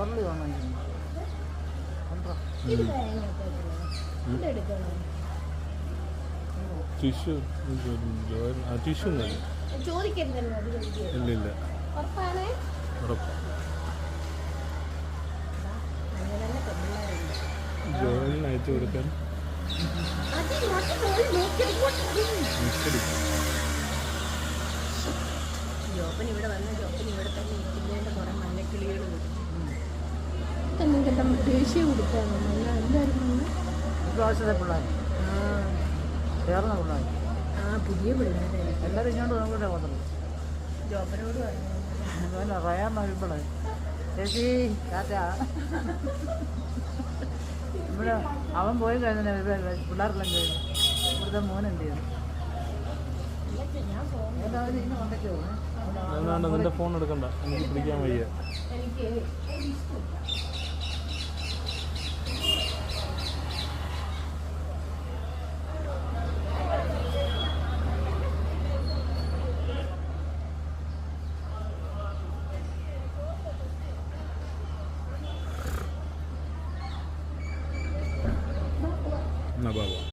കവറിൽ വേണം tissue tissue ഇല്ല ഇല്ല ഉറപ്പാണ് ജോലിന് അയച്ചു കൊടുക്കാൻ ജോപ്പൻ ഇവിടെ വന്ന ജോപ്പൻ ഇവിടെ തന്നെ ഇരിക്കുന്നതിൻ്റെ കുറേ മഞ്ഞക്കിളികൾ ദേശീയ കൊടുക്കാനോ എന്തായിരുന്നു പ്രാവശ്യത്തെ പിള്ളേർ ചേർന്ന പിള്ളേർ പുതിയ പിള്ളേരെ എല്ലാവരും ഇങ്ങോട്ട് നോക്കിട്ടേ വന്നത് ജോപ്പനോട് പറഞ്ഞു റയാൻ നോക്കിയപ്പോഴേ ചേച്ചി കാറ്റാ ഇവിടെ അവൻ പോയി കഴിഞ്ഞ പിള്ളേരെല്ലാം കഴിഞ്ഞു ഇവിടുത്തെ മോൻ എന്ത് ചെയ്യും എല്ലാവരും ഇങ്ങനെ കൊണ്ടൊക്കെ പോകും നിന്റെ ഫോൺ എടുക്കണ്ട എനിക്ക് പിടിക്കാൻ വയ്യ എനിക്ക്